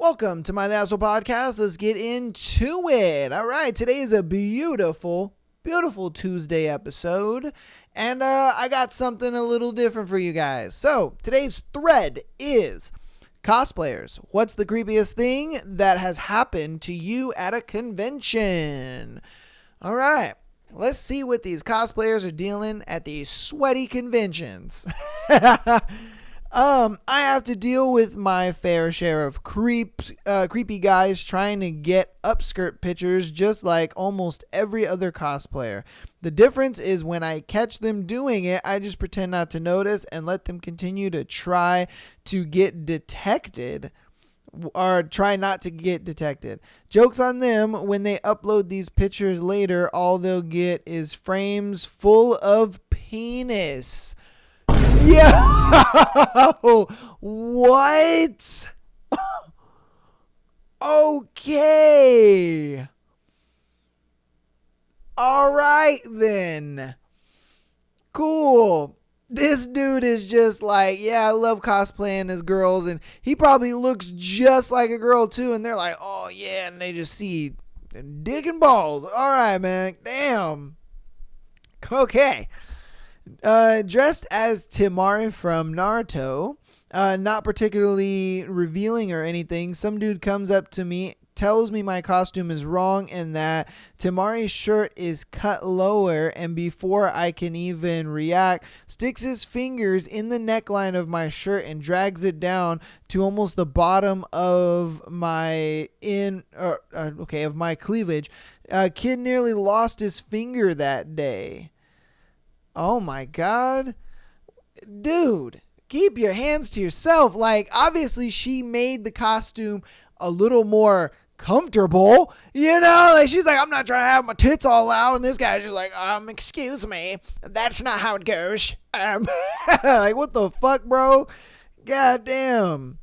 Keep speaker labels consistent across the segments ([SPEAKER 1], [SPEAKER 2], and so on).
[SPEAKER 1] Welcome to my Lasso podcast. Let's get into it. All right, today is a beautiful Tuesday episode, and I got something a little different for you guys. So today's thread is cosplayers. What's the creepiest thing that has happened to you at a convention? All right, let's see what these cosplayers are dealing at these sweaty conventions. I have to deal with my fair share of creepy guys trying to get upskirt pictures just like almost every other cosplayer. The difference is when I catch them doing it, I just pretend not to notice and let them continue to try to get detected or try not to get detected. Joke's on them. When they upload these pictures later, all they'll get is frames full of penis. Yo! What? Okay. All right then. Cool. This dude is just like, yeah, I love cosplaying as girls, and he probably looks just like a girl too, and they're like, oh yeah, and they just see dick and balls. All right, man. Damn. Okay. Dressed as Temari from Naruto, not particularly revealing or anything, some dude comes up to me, tells me my costume is wrong and that Temari's shirt is cut lower, and before I can even react, sticks his fingers in the neckline of my shirt and drags it down to almost the bottom of my of my cleavage. Kid nearly lost his finger that day. Oh my God. Dude, keep your hands to yourself. Like, obviously she made the costume a little more comfortable, you know, like she's like, I'm not trying to have my tits all out, and this guy's just like, excuse me, that's not how it goes. Like, what the fuck, bro? God damn.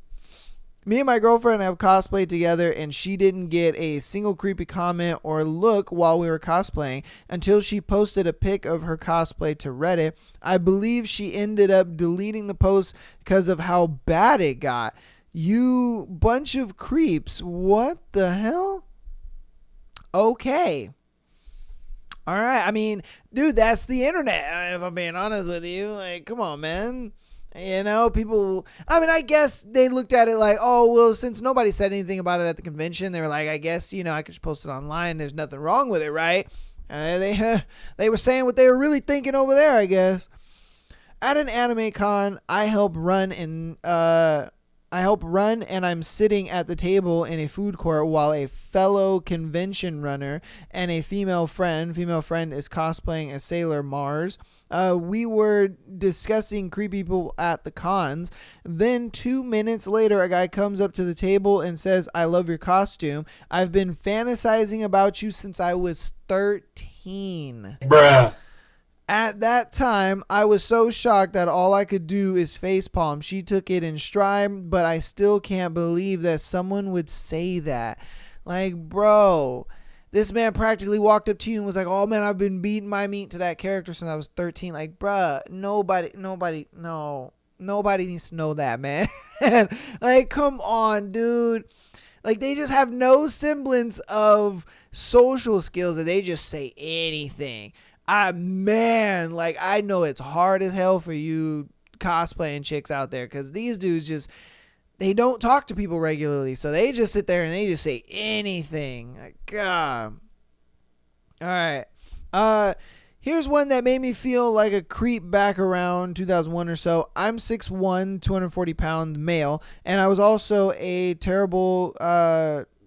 [SPEAKER 1] Me and my girlfriend have cosplayed together, and she didn't get a single creepy comment or look while we were cosplaying until she posted a pic of her cosplay to Reddit. I believe she ended up deleting the post because of how bad it got. You bunch of creeps. What the hell? Okay. All right. I mean, dude, that's the internet. If I'm being honest with you, like, come on, man. You know, people, I mean, I guess they looked at it like, oh, well, since nobody said anything about it at the convention, they were like, I guess, you know, I could just post it online. There's nothing wrong with it, right? They were saying what they were really thinking over there, I guess. At an anime con, I help run and I'm sitting at the table in a food court while a fellow convention runner and a female friend is cosplaying as Sailor Mars. We were discussing creepy people at the cons. Then 2 minutes later, a guy comes up to the table and says, I love your costume. I've been fantasizing about you since I was 13.
[SPEAKER 2] Bruh.
[SPEAKER 1] At that time, I was so shocked that all I could do is facepalm. She took it in stride, but I still can't believe that someone would say that. Like, bro, this man practically walked up to you and was like, oh man, I've been beating my meat to that character since I was 13. Like, bruh, nobody needs to know that, man. Like, come on, dude. Like, they just have no semblance of social skills and they just say anything. Man, like, I know it's hard as hell for you cosplaying chicks out there, because these dudes just, they don't talk to people regularly, so they just sit there and they just say anything. Like, God. All right. Here's one that made me feel like a creep back around 2001 or so. I'm 6'1", 240 pound male, and I was also a terrible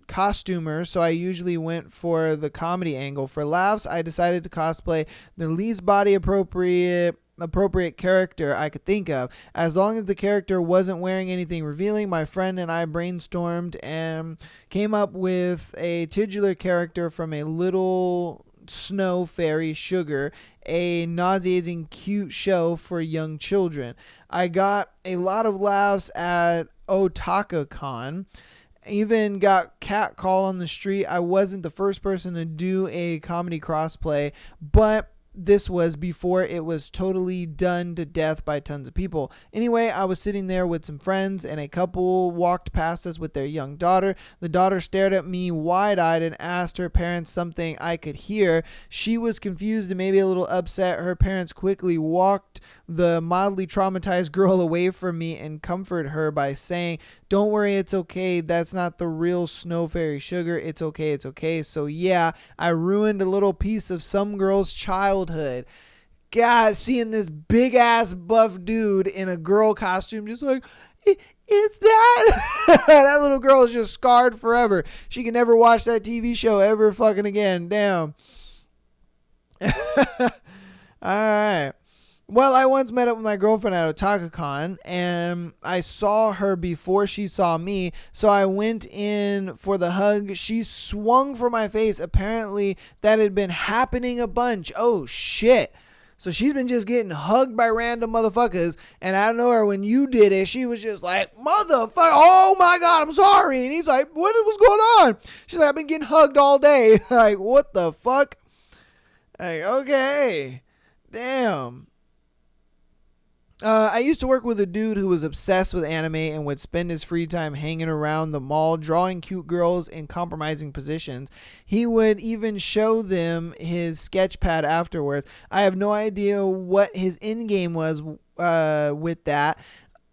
[SPEAKER 1] costumer, so I usually went for the comedy angle. For laughs, I decided to cosplay the least body appropriate character I could think of. As long as the character wasn't wearing anything revealing, my friend and I brainstormed and came up with a titular character from a Little Snow Fairy Sugar, a nauseating cute show for young children. I got a lot of laughs at OtakaCon. Even got catcalled on the street. I wasn't the first person to do a comedy crossplay, but this was before it was totally done to death by tons of people. Anyway, I was sitting there with some friends and a couple walked past us with their young daughter. The daughter stared at me wide-eyed and asked her parents something I could hear. She was confused and maybe a little upset. Her parents quickly walked the mildly traumatized girl away from me and comforted her by saying, "Don't worry, it's okay. That's not the real Snow Fairy Sugar. It's okay, it's okay." So yeah, I ruined a little piece of some girl's childhood. God, seeing this big ass buff dude in a girl costume, just like, it's that. That little girl is just scarred forever. She can never watch that TV show ever fucking again. Damn. All right. Well, I once met up with my girlfriend at OtakuCon, and I saw her before she saw me, so I went in for the hug. She swung for my face. Apparently, that had been happening a bunch. Oh, shit. So she's been just getting hugged by random motherfuckers, and I don't know her, when you did it, she was just like, "Motherfucker, oh my God, I'm sorry." And he's like, "What's going on?" She's like, "I've been getting hugged all day." Like, what the fuck? Like, okay. Damn. I used to work with a dude who was obsessed with anime and would spend his free time hanging around the mall, drawing cute girls in compromising positions. He would even show them his sketch pad afterwards. I have no idea what his end game was with that.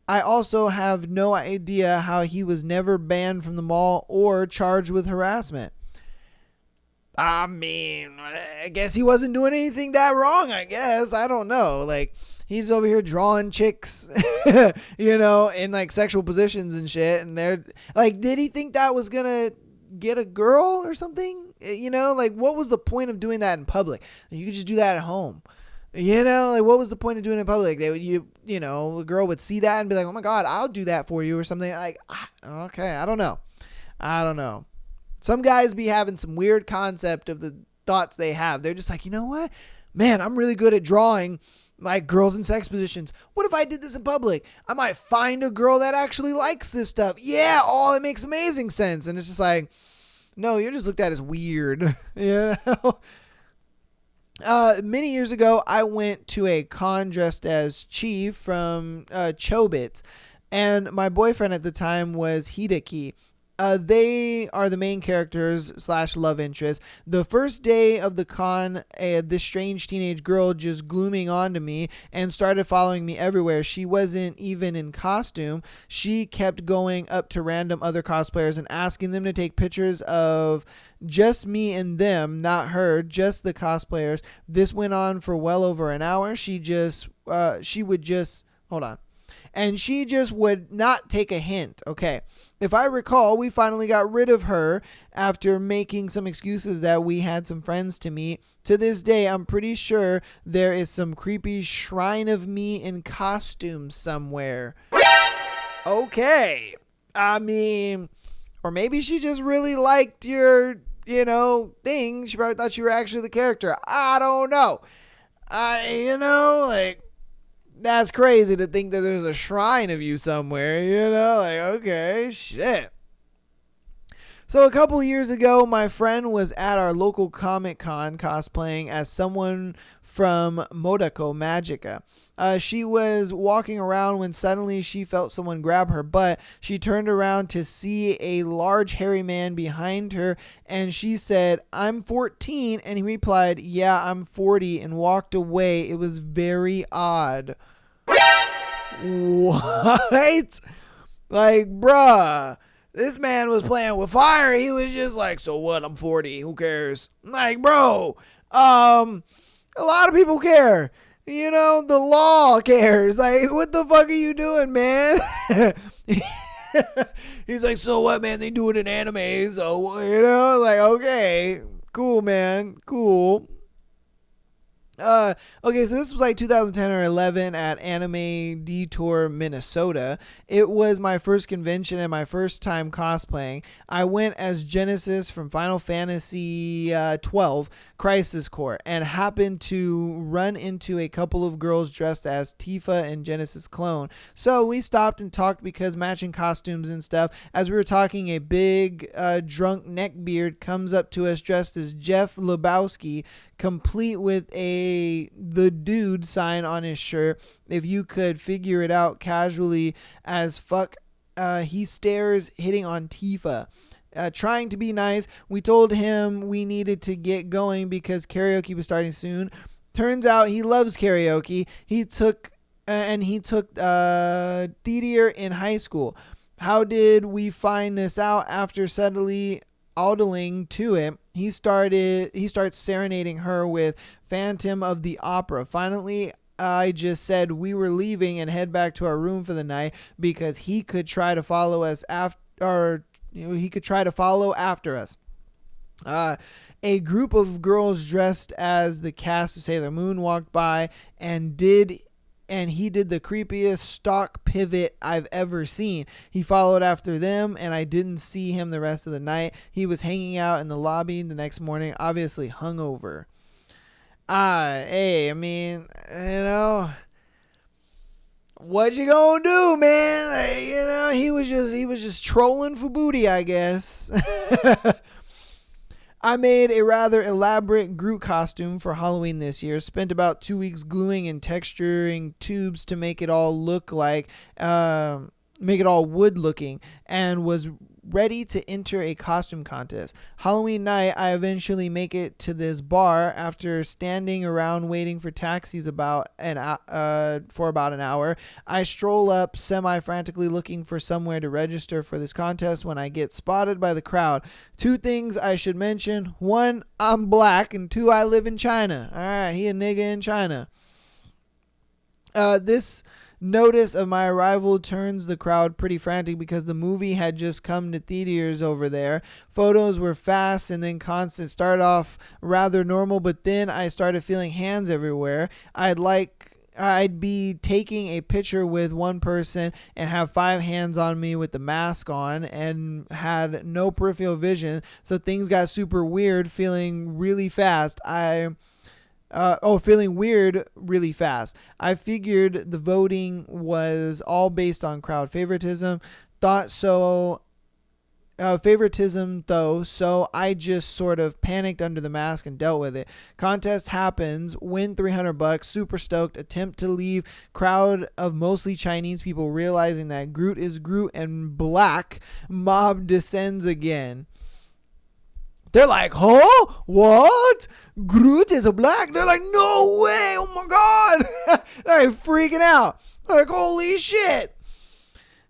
[SPEAKER 1] I also have no idea how he was never banned from the mall or charged with harassment. I mean, I guess he wasn't doing anything that wrong, I guess. I don't know. Like, he's over here drawing chicks, you know, in like sexual positions and shit. And they're like, did he think that was going to get a girl or something? You know, like, what was the point of doing that in public? You could just do that at home. You know, like, what was the point of doing it in public? They would, you know, a girl would see that and be like, "Oh my God, I'll do that for you," or something. Like, okay, I don't know. Some guys be having some weird concept of the thoughts they have. They're just like, you know what? Man, I'm really good at drawing like girls in sex positions. What if I did this in public? I might find a girl that actually likes this stuff. Yeah, oh, it makes amazing sense. And it's just like, no, you're just looked at as weird. You know? Many years ago, I went to a con dressed as Chief from Chobits. And my boyfriend at the time was Hideki. They are the main characters / love interest. The first day of the con, this strange teenage girl just glooming onto me and started following me everywhere. She wasn't even in costume. She kept going up to random other cosplayers and asking them to take pictures of just me and them, not her, just the cosplayers. This went on for well over an hour. She would just not take a hint. Okay. If I recall, we finally got rid of her after making some excuses that we had some friends to meet. To this day, I'm pretty sure there is some creepy shrine of me in costume somewhere. Okay. I mean, or maybe she just really liked your, thing. She probably thought you were actually the character. I don't know. That's crazy to think that there's a shrine of you somewhere, okay, shit. So a couple years ago, my friend was at our local Comic-Con cosplaying as someone from Modako Magica. She was walking around when suddenly she felt someone grab her butt. She turned around to see a large hairy man behind her, and she said, "I'm 14," and he replied, "Yeah, I'm 40," and walked away. It was very odd. What? Like, bruh, this man was playing with fire. He was just like, "So what? I'm 40. Who cares?" Like, bro, a lot of people care. The law cares. Like, what the fuck are you doing, man? He's like, "So what, man? They do it in anime." So, like, okay, cool, man. Cool. Okay, so this was like 2010 or 11 at Anime Detour, Minnesota. It was my first convention and my first time cosplaying. I went as Genesis from Final Fantasy 12 Crisis Core and happened to run into a couple of girls dressed as Tifa and Genesis clone. So we stopped and talked because matching costumes and stuff. As we were talking, a big drunk neckbeard comes up to us dressed as Jeff Lebowski, complete with the dude sign on his shirt. If you could figure it out casually as fuck. He stares, hitting on Tifa. Trying to be nice, we told him we needed to get going because karaoke was starting soon. Turns out he loves karaoke. He took theater in high school. How did we find this out? After subtly aldling to it, he starts serenading her with Phantom of the Opera. Finally, I just said we were leaving and head back to our room for the night because he could try to follow us after us. A group of girls dressed as the cast of Sailor Moon walked by and he did the creepiest stock pivot I've ever seen. He followed after them, and I didn't see him the rest of the night. He was hanging out in the lobby the next morning, obviously hungover. Hey, I mean, what you gonna do, man? He was just trolling for booty, I guess. I made a rather elaborate Groot costume for Halloween this year. Spent about 2 weeks gluing and texturing tubes to make it all look like, make it all wood looking, and was ready to enter a costume contest. Halloween night, I eventually make it to this bar after standing around waiting for taxis for about an hour. I stroll up semi-frantically looking for somewhere to register for this contest when I get spotted by the crowd. 2 things I should mention. 1, I'm black, and 2, I live in China. Alright, he a nigga in China. This notice of my arrival turns the crowd pretty frantic because the movie had just come to theaters over there. Photos were fast and then constant. Started off rather normal, but then I started feeling hands everywhere. I'd be taking a picture with one person and have 5 hands on me with the mask on and had no peripheral vision, so things got super weird, feeling really fast. Feeling weird really fast. I figured the voting was all based on crowd favoritism. So I just sort of panicked under the mask and dealt with it. Contest happens, win $300, super stoked, attempt to leave, crowd of mostly Chinese people realizing that Groot is Groot and black, mob descends again. They're like, huh? What? Groot is a black? They're like, no way. Oh my God. They're freaking out. They're like, holy shit.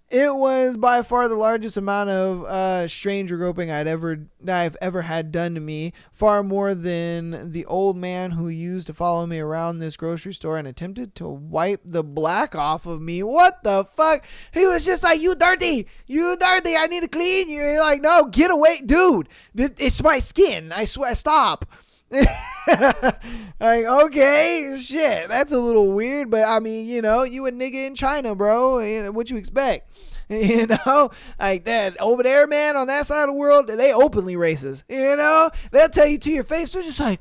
[SPEAKER 1] It was by far the largest amount of stranger groping I've ever had done to me. Far more than the old man who used to follow me around this grocery store and attempted to wipe the black off of me. What the fuck? He was just like, you dirty, I need to clean you. You're like, no, get away, dude. It's my skin. I swear, stop. Like, okay, shit, that's a little weird, but I mean, you a nigga in China, bro. What you expect? Like that over there, man, on that side of the world, they openly racist. They'll tell you to your face. They're just like,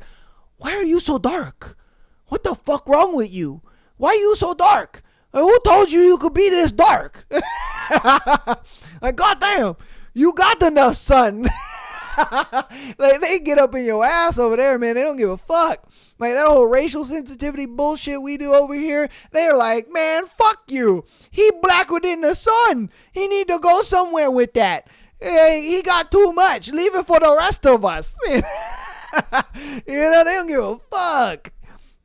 [SPEAKER 1] why are you so dark? What the fuck wrong with you? Why are you so dark? Like, who told you could be this dark? Like, goddamn, you got enough sun. Like, they get up in your ass over there, man. They don't give a fuck. Like, that whole racial sensitivity bullshit we do over here, they're like, man, fuck you. He blacker than the sun. He need to go somewhere with that. He got too much. Leave it for the rest of us. They don't give a fuck.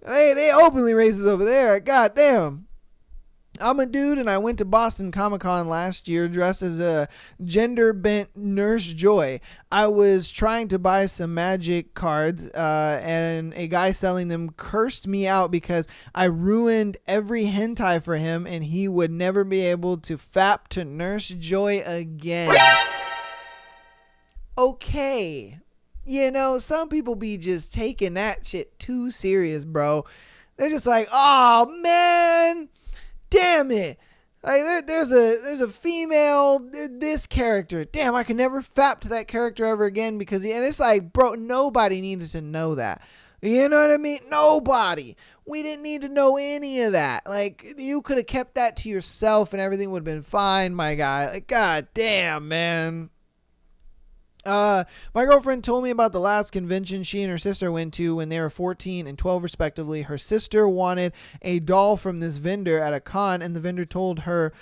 [SPEAKER 1] They openly racist over there. Goddamn. I'm a dude, and I went to Boston Comic-Con last year dressed as a gender-bent Nurse Joy. I was trying to buy some magic cards, and a guy selling them cursed me out because I ruined every hentai for him, and he would never be able to fap to Nurse Joy again. Okay. Some people be just taking that shit too serious, bro. They're just like, oh, man. Damn it. Like, there's a female, this character. Damn, I can never fap to that character ever again and it's like, bro, nobody needed to know that. You know what I mean? Nobody. We didn't need to know any of that. Like, you could have kept that to yourself and everything would have been fine, my guy. Like, god damn, man. My girlfriend told me about the last convention she and her sister went to when they were 14 and 12 respectively. Her sister wanted a doll from this vendor at a con, and the vendor told her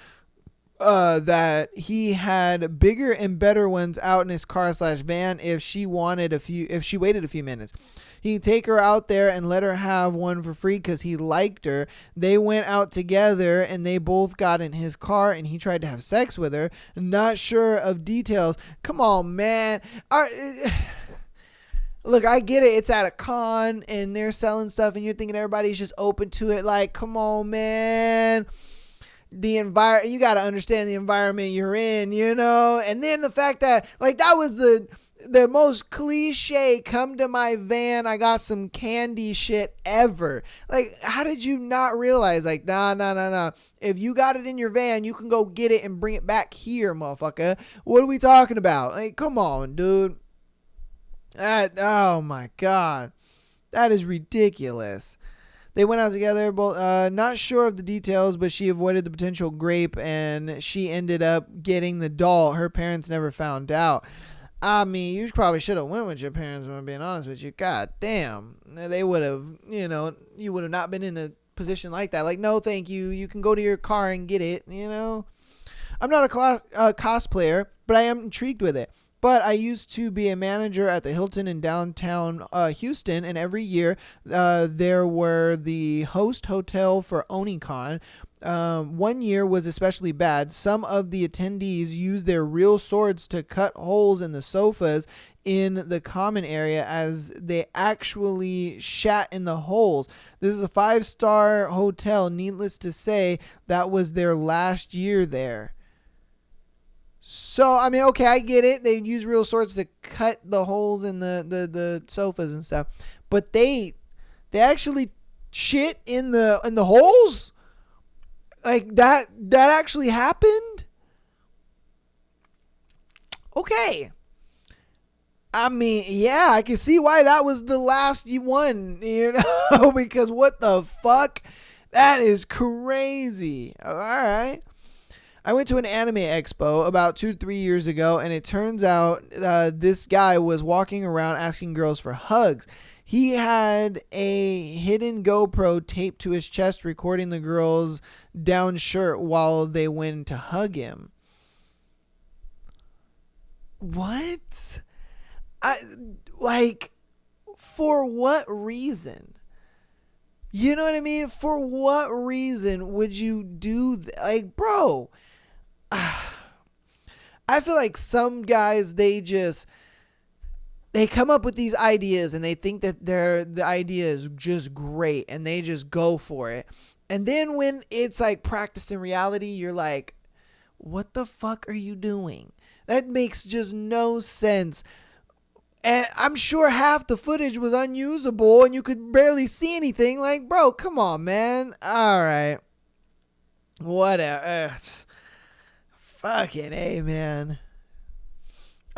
[SPEAKER 1] that he had bigger and better ones out in his car/van if she waited a few minutes. He'd take her out there and let her have one for free because he liked her. They went out together and they both got in his car and he tried to have sex with her. Not sure of details. Come on, man. Look, I get it. It's at a con and they're selling stuff and you're thinking everybody's just open to it. Like, come on, man. You got to understand the environment you're in, and then the fact that that was the most cliche come to my van, I got some candy shit ever. How did you not realize nah, if you got it in your van, you can go get it and bring it back here, motherfucker. What are we talking about? Come on, dude. Oh my god, that is ridiculous. They went out together, both not sure of the details, but she avoided the potential grape and she ended up getting the doll. Her parents never found out. I mean, you probably should have went with your parents, if I'm being honest with you. God damn. They would have, you would have not been in a position like that. No, thank you. You can go to your car and get it, I'm not a cosplayer, but I am intrigued with it. But I used to be a manager at the Hilton in downtown Houston, and every year there were the host hotel for OniCon. One year was especially bad. Some of the attendees used their real swords to cut holes in the sofas in the common area as they actually shat in the holes. This is a 5-star hotel. Needless to say, that was their last year there. So, I mean, okay, I get it. They use real swords to cut the holes in the sofas and stuff. But they actually shit in the holes? That actually happened? Okay. I mean, yeah, I can see why that was the last one, because what the fuck? That is crazy. All right. I went to an anime expo about 2 to 3 years ago, and it turns out this guy was walking around asking girls for hugs. He had a hidden GoPro taped to his chest, recording the girls' down shirt while they went to hug him. What? For what reason? You know what I mean? For what reason would you do that? Bro, I feel like some guys, they come up with these ideas and they think that the idea is just great and they just go for it. And then when it's practiced in reality, you're like, what the fuck are you doing? That makes just no sense. And I'm sure half the footage was unusable and you could barely see anything. Bro, come on, man. All right. Whatever. Fucking A, man.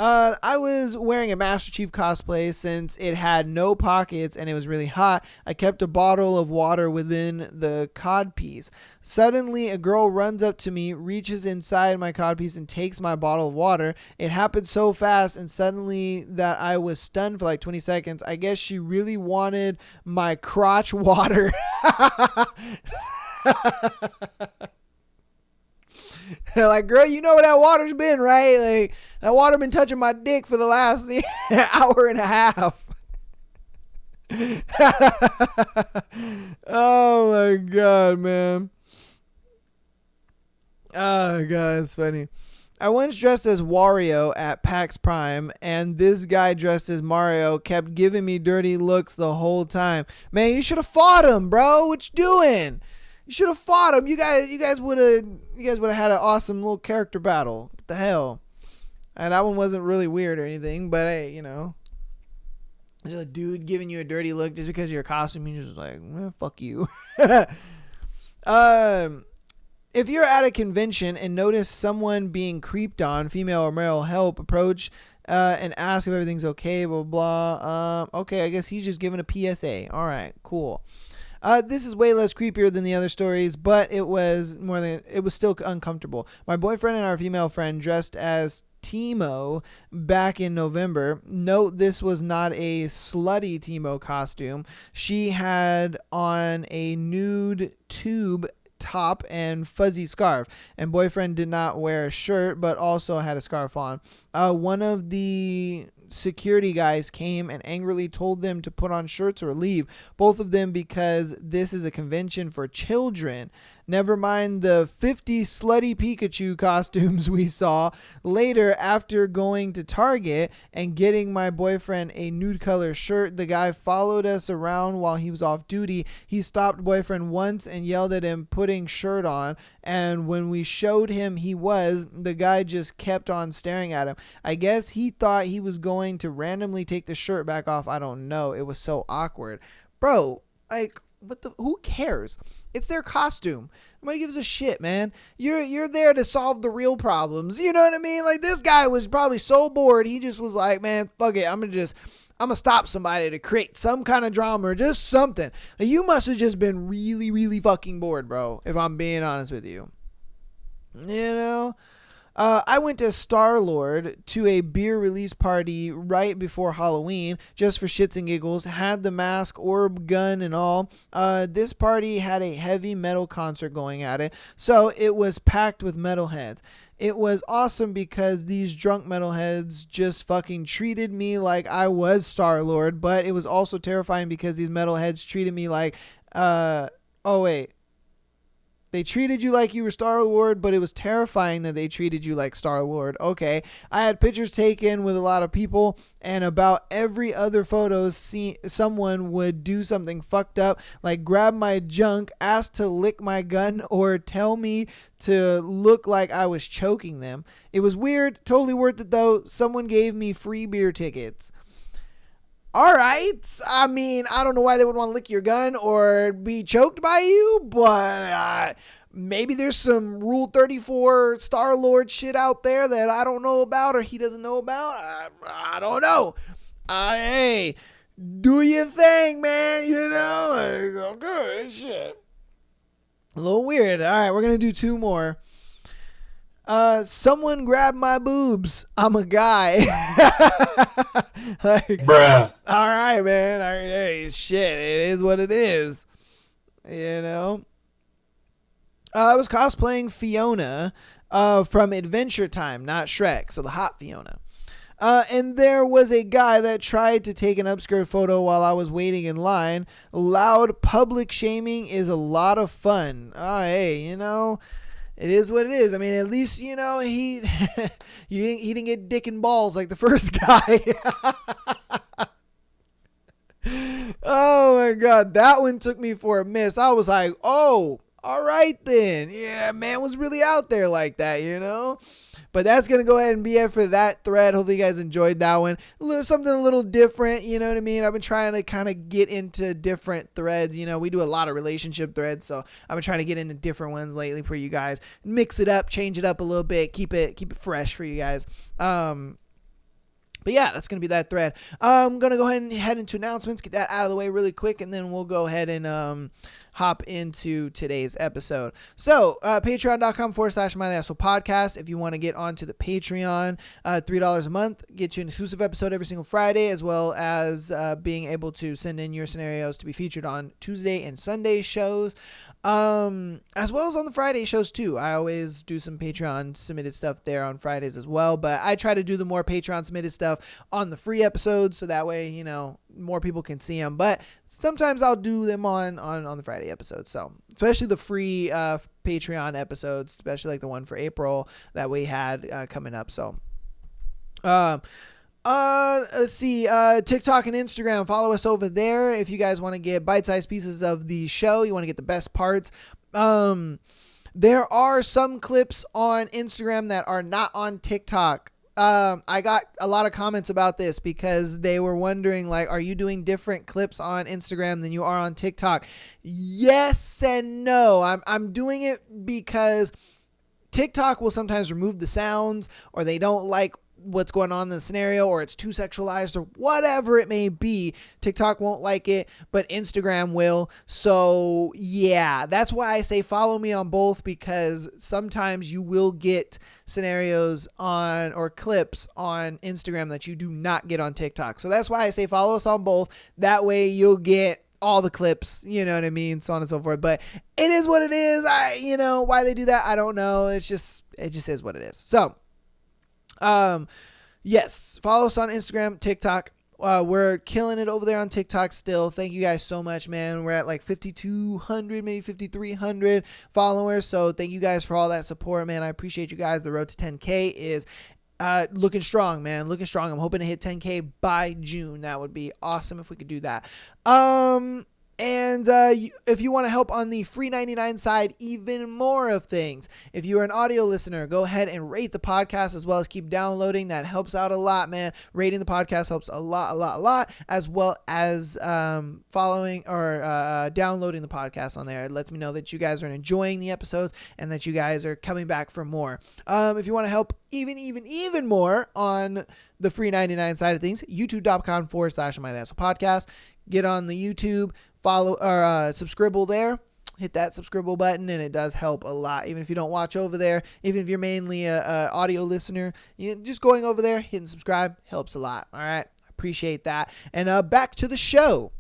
[SPEAKER 1] I was wearing a Master Chief cosplay since it had no pockets and it was really hot. I kept a bottle of water within the codpiece. Suddenly, a girl runs up to me, reaches inside my codpiece, and takes my bottle of water. It happened so fast and suddenly that I was stunned for 20 seconds. I guess she really wanted my crotch water. Girl, you know where that water's been, right? That water been touching my dick for the last hour and a half. Oh my god, man. Oh god, it's funny. I once dressed as Wario at PAX Prime, and this guy dressed as Mario kept giving me dirty looks the whole time. Man, you should have fought him, bro. What you doing? You should have fought him. You guys would have had an awesome little character battle. What the hell? And that one wasn't really weird or anything, but hey, there's a dude giving you a dirty look just because of your costume. You're just like, fuck you. If you're at a convention and notice someone being creeped on, female or male, help, approach and ask if everything's okay, blah, blah. Okay, I guess he's just giving a PSA. All right, cool. This is way less creepier than the other stories, but it was still uncomfortable. My boyfriend and our female friend dressed as Timo back in November. Note this was not a slutty Timo costume. She had on a nude tube top and fuzzy scarf, and boyfriend did not wear a shirt but also had a scarf on. One of the security guys came and angrily told them to put on shirts or leave, both of them, because this is a convention for children. Never mind the 50 slutty Pikachu costumes we saw. Later, after going to Target and getting my boyfriend a nude color shirt, the guy followed us around while he was off duty. He stopped boyfriend once and yelled at him putting shirt on, and when we showed him the guy just kept on staring at him. I guess he thought he was going to randomly take the shirt back off. I don't know. It was so awkward. Bro, like, who cares? It's their costume. Nobody gives a shit, man. You're there to solve the real problems. You know what I mean? Like, this guy was probably so bored. He just was like, man, fuck it. I'm gonna stop somebody to create some kind of drama or just something. Now, you must have just been really, really fucking bored, bro, if I'm being honest with you. You know? I went to Star-Lord to a beer release party right before Halloween, just for shits and giggles. Had the mask, orb, gun, and all. This party had a heavy metal concert going at it, so it was packed with metalheads. It was awesome because these drunk metalheads just fucking treated me like I was Star-Lord, but it was also terrifying because these metalheads treated me like, they treated you like you were Star-Lord, but it was terrifying that they treated you like Star-Lord. Okay. I had pictures taken with a lot of people, and about every other photo, someone would do something fucked up, like grab my junk, ask to lick my gun, or tell me to look like I was choking them. It was weird. Totally worth it, though. Someone gave me free beer tickets. All right. I mean, I don't know why they would want to lick your gun or be choked by you, but maybe there's some Rule 34 Star-Lord shit out there that I don't know about or he doesn't know about. I don't know. Hey, do your thing, man. You know? Okay, shit. A little weird. All right, we're going to do two more. Someone grabbed my boobs. I'm a guy. Like, bruh. All right, man. Hey, shit. It is what it is. You know? I was cosplaying Fiona from Adventure Time, not Shrek. So the hot Fiona. And there was a guy that tried to take an upskirt photo while I was waiting in line. Loud public shaming is a lot of fun. Hey, you know... It is what it is. I mean, at least, you know, he didn't get dick and balls like the first guy. Oh, my God. That one took me for a miss. I was like, oh, all right then. Yeah, man was really out there like that, you know. But that's going to go ahead and be it for that thread. Hopefully you guys enjoyed that one. Something a little different, you know what I mean? I've been trying to kind of get into different threads. You know, we do a lot of relationship threads, so I've been trying to get into different ones lately for you guys. Mix it up, change it up a little bit, keep it fresh for you guys. But yeah, that's going to be that thread. I'm going to go ahead and head into announcements, get that out of the way really quick, and then we'll go ahead and hop into today's episode. So, patreon.com/MyLastPodcast. If you want to get onto the Patreon, $3 a month, get you an exclusive episode every single Friday, as well as being able to send in your scenarios to be featured on Tuesday and Sunday shows, as well as on the Friday shows too. I always do some Patreon submitted stuff there on Fridays as well, but I try to do the more Patreon submitted stuff on the free episodes, so that way, you know, more people can see them. But sometimes I'll do them on the Friday episodes. So especially the free Patreon episodes, especially like the one for April that we had coming up. So let's see, TikTok and Instagram, follow us over there if you guys want to get bite-sized pieces of the show. You want to get the best parts. There are some clips on Instagram that are not on TikTok. I got a lot of comments about this because they were wondering, like, are you doing different clips on Instagram than you are on TikTok? Yes and no. I'm doing it because TikTok will sometimes remove the sounds, or they don't like what's going on in the scenario, or it's too sexualized, or whatever it may be, TikTok won't like it, but Instagram will. So yeah, that's why I say follow me on both, because sometimes you will get scenarios on or clips on Instagram that you do not get on TikTok. So that's why I say follow us on both. That way you'll get all the clips, you know what I mean, so on and so forth. But it is what it is. Why they do that, I don't know. It just is what it is. So yes, follow us on Instagram, TikTok. We're killing it over there on TikTok still. Thank you guys so much, man. We're at like 5,200, maybe 5,300 followers. So thank you guys for all that support, man. I appreciate you guys. The road to 10K is looking strong, man. Looking strong. I'm hoping to hit 10K by June. That would be awesome if we could do that. And if you want to help on the free 99 side, even more of things, if you are an audio listener, go ahead and rate the podcast as well as keep downloading. That helps out a lot, man. Rating the podcast helps a lot, as well as following or downloading the podcast on there. It lets me know that you guys are enjoying the episodes and that you guys are coming back for more. If you want to help even more on the free 99 side of things, youtube.com/My That's Podcast. Get on the YouTube, follow or subscribe there. Hit that subscribe button, and it does help a lot. Even if you don't watch over there, even if you're mainly a audio listener, just going over there, hitting subscribe helps a lot. All right, appreciate that. And back to the show.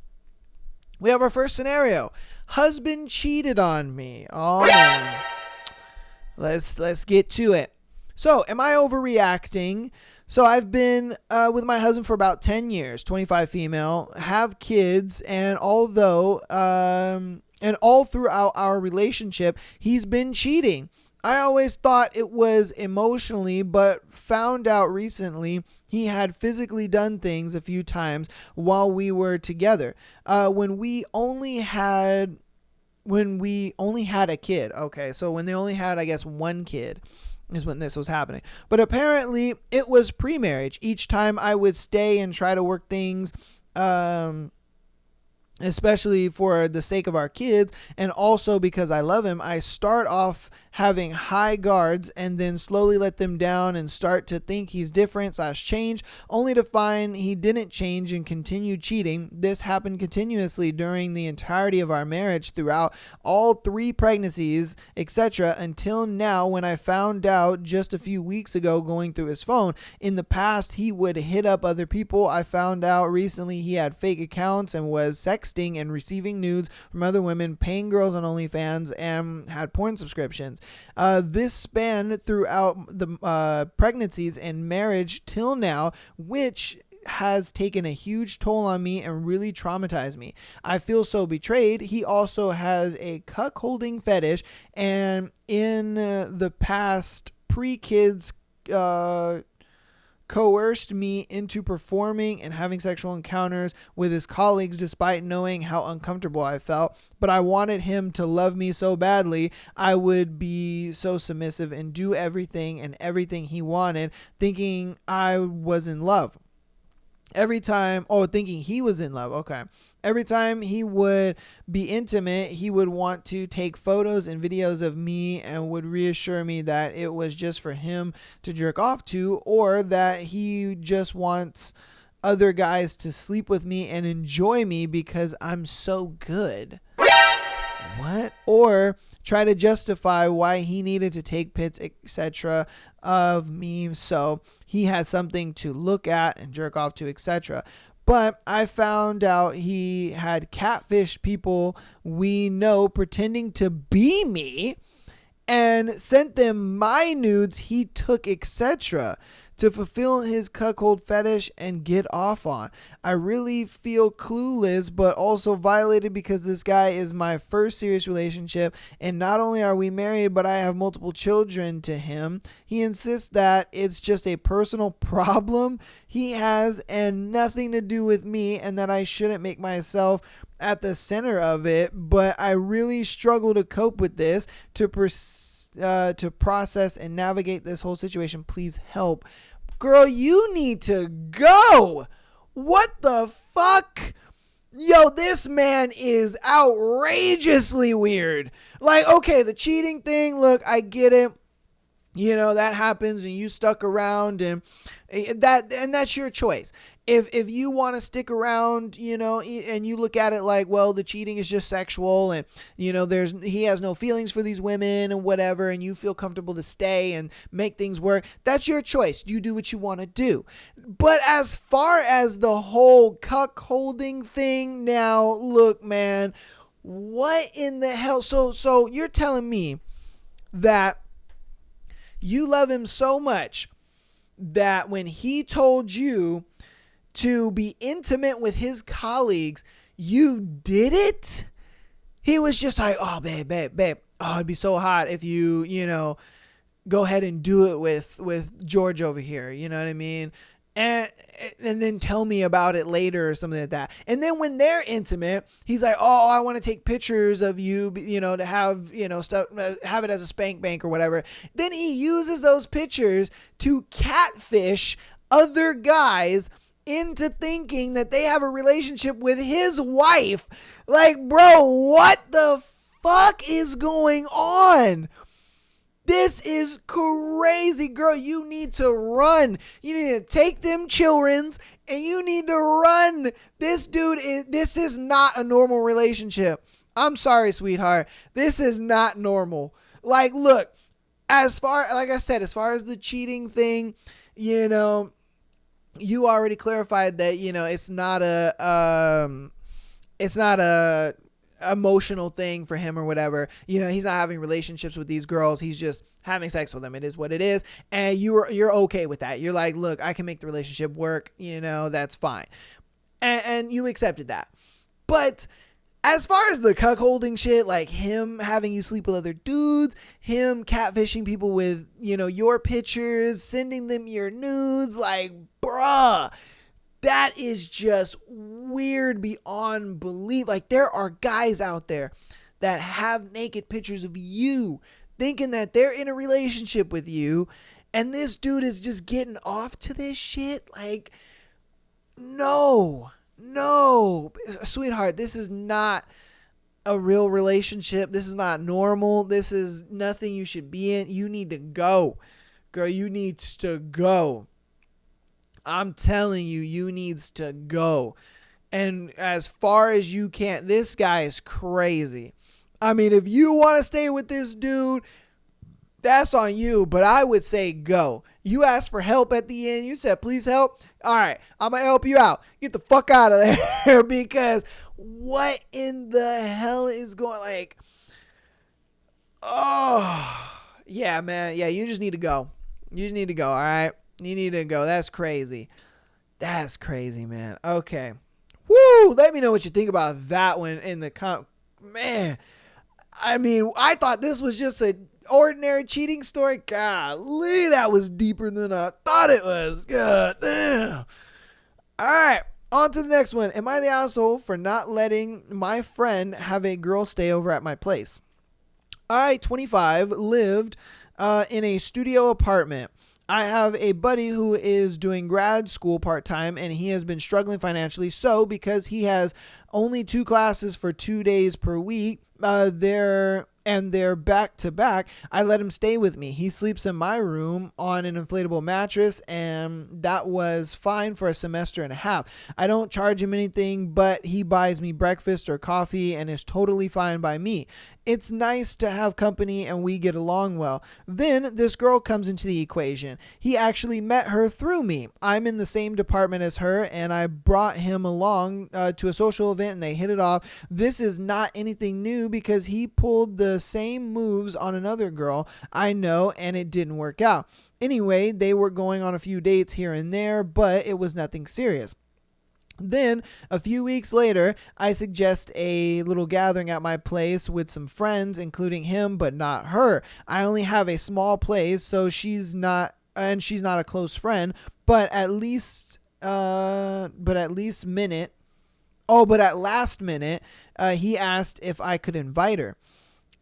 [SPEAKER 1] We have our first scenario. Husband cheated on me. Oh man, let's get to it. So, am I overreacting? So I've been with my husband for about 10 years, 25 female, have kids, and although, and all throughout our relationship, he's been cheating. I always thought it was emotionally, but found out recently he had physically done things a few times while we were together. When we only had a kid. Okay, so when they only had, I guess, one kid is when this was happening. But apparently it was pre-marriage. Each time I would stay and try to work things, especially for the sake of our kids, and also because I love him, I start off having high guards and then slowly let them down and start to think he's different / change, only to find he didn't change and continue cheating. This happened continuously during the entirety of our marriage, throughout all 3 pregnancies, etc., until now, when I found out just a few weeks ago going through his phone. In the past, he would hit up other people. I found out recently he had fake accounts and was sexting and receiving nudes from other women, paying girls on OnlyFans, and had porn subscriptions. This spanned throughout the pregnancies and marriage till now, which has taken a huge toll on me and really traumatized me. I feel so betrayed. He also has a cuckolding fetish, and in the past, pre-kids coerced me into performing and having sexual encounters with his colleagues despite knowing how uncomfortable I felt. But I wanted him to love me so badly. I would be so submissive and do everything he wanted, thinking I was in love. Thinking he was in love. Okay. Every time he would be intimate, he would want to take photos and videos of me and would reassure me that it was just for him to jerk off to, or that he just wants other guys to sleep with me and enjoy me because I'm so good. What? Or try to justify why he needed to take pics, etc. of me so he has something to look at and jerk off to, etc. But I found out he had catfished people we know pretending to be me and sent them my nudes he took, etc. to fulfill his cuckold fetish and get off on. I really feel clueless, but also violated because this guy is my first serious relationship, and not only are we married, but I have multiple children to him. He insists that it's just a personal problem he has and nothing to do with me, and that I shouldn't make myself at the center of it, but I really struggle to cope with this, to process and navigate this whole situation. Please help. Girl, you need to go. What the fuck? Yo, this man is outrageously weird. Like, okay, the cheating thing, look, I get it. that happens and you stuck around, and that's your choice. If you want to stick around, and you look at it like, well, the cheating is just sexual, and he has no feelings for these women and whatever, and you feel comfortable to stay and make things work, that's your choice. You do what you want to do. But as far as the whole cuck holding thing, now look, man, what in the hell? So you're telling me that you love him so much that when he told you to be intimate with his colleagues, you did it? He was just like, oh, babe. Oh, it'd be so hot if you go ahead and do it with George over here. You know what I mean? And then tell me about it later or something like that. And then when they're intimate, he's like, oh, I want to take pictures of you, to have, stuff, have it as a spank bank or whatever. Then he uses those pictures to catfish other guys into thinking that they have a relationship with his wife. Like, bro, what the fuck is going on? This is crazy, girl. You need to run. You need to take them children's and you need to run. This is not a normal relationship. I'm sorry, sweetheart. This is not normal. Like, look, like I said, as far as the cheating thing, you already clarified that, it's not a emotional thing for him or whatever. He's not having relationships with these girls. He's just having sex with them. It is what it is. And you're okay with that. You're like, look, I can make the relationship work. That's fine. And you accepted that. But as far as the cuckolding shit, like him having you sleep with other dudes, him catfishing people with, your pictures, sending them your nudes, like, bruh, that is just weird beyond belief. Like, there are guys out there that have naked pictures of you thinking that they're in a relationship with you, and this dude is just getting off to this shit. Like, no, sweetheart, this is not a real relationship. This is not normal. This is nothing you should be in. You need to go. Girl, you need to go. I'm telling you, you needs to go. And as far as you can, this guy is crazy. I mean, if you want to stay with this dude, that's on you, but I would say go. You asked for help at the end. You said, please help. All right, I'm going to help you out. Get the fuck out of there because what in the hell is going, like, oh, yeah, man. Yeah, you just need to go. You just need to go, all right? You need to go. That's crazy. That's crazy, man. Okay. Woo! Let me know what you think about that one in the man. I mean, I thought this was just an ordinary cheating story. Golly, that was deeper than I thought it was. God damn. All right. On to the next one. Am I the asshole for not letting my friend have a girl stay over at my place? I, 25, lived in a studio apartment. I have a buddy who is doing grad school part-time, and he has been struggling financially. So because he has only 2 classes for 2 days per week, they're back to back, I let him stay with me. He sleeps in my room on an inflatable mattress, and that was fine for a semester and a half. I don't charge him anything, but he buys me breakfast or coffee and is totally fine by me. It's nice to have company and we get along well. Then this girl comes into the equation. He actually met her through me. I'm in the same department as her, and I brought him along to a social event and they hit it off. This is not anything new because he pulled the same moves on another girl I know and it didn't work out. Anyway, they were going on a few dates here and there, but it was nothing serious. Then, a few weeks later, I suggest a little gathering at my place with some friends, including him, but not her. I only have a small place, so she's not a close friend, but at last minute, he asked if I could invite her.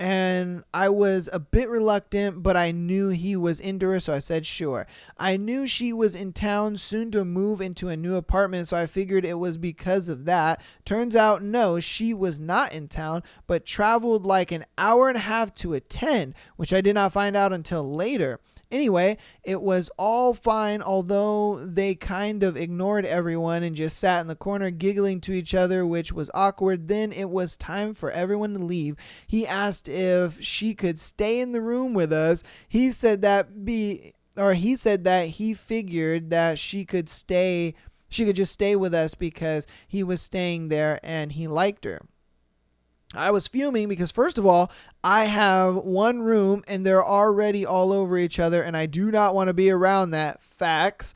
[SPEAKER 1] And I was a bit reluctant, but I knew he was into her, so I said sure. I knew she was in town soon to move into a new apartment, so I figured it was because of that. Turns out, no, she was not in town, but traveled like an hour and a half to attend, which I did not find out until later. Anyway, it was all fine, although they kind of ignored everyone and just sat in the corner giggling to each other, which was awkward. Then it was time for everyone to leave. He asked if she could stay in the room with us. He said that he figured that she could just stay with us because he was staying there and he liked her. I was fuming because, first of all, I have one room and they're already all over each other and I do not want to be around that. Facts.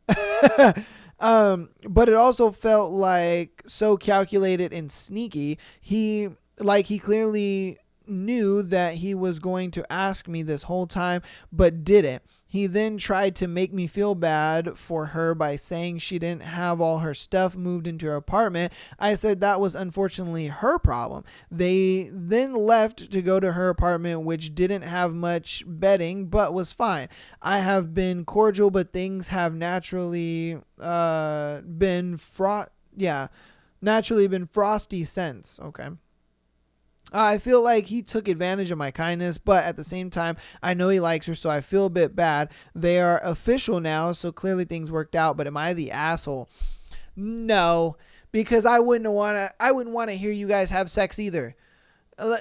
[SPEAKER 1] But it also felt like so calculated and sneaky. He clearly knew that he was going to ask me this whole time, but didn't. He then tried to make me feel bad for her by saying she didn't have all her stuff moved into her apartment. I said that was unfortunately her problem. They then left to go to her apartment, which didn't have much bedding, but was fine. I have been cordial, but things have naturally been frosty since. Okay. I feel like he took advantage of my kindness, but at the same time, I know he likes her, so I feel a bit bad. They are official now, so clearly things worked out, but am I the asshole? No, because I wouldn't want to hear you guys have sex either.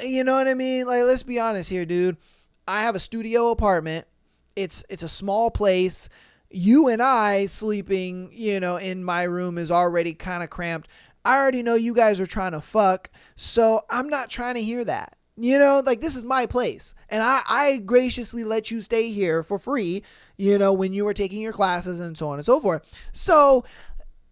[SPEAKER 1] You know what I mean? Like, let's be honest here, dude. I have a studio apartment. It's a small place. You and I sleeping, in my room is already kind of cramped. I already know you guys are trying to fuck, so I'm not trying to hear that. This is my place. And I graciously let you stay here for free, when you were taking your classes and so on and so forth. So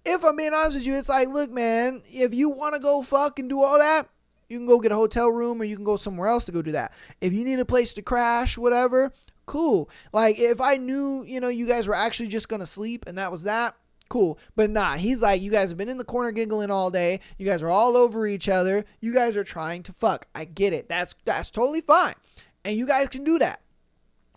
[SPEAKER 1] if I'm being honest with you, it's like, look, man, if you want to go fuck and do all that, you can go get a hotel room or you can go somewhere else to go do that. If you need a place to crash, whatever, cool. Like, if I knew, you guys were actually just going to sleep and that was that, cool. But nah, he's like, you guys have been in the corner giggling all day. You guys are all over each other. You guys are trying to fuck. I get it. That's totally fine. And you guys can do that.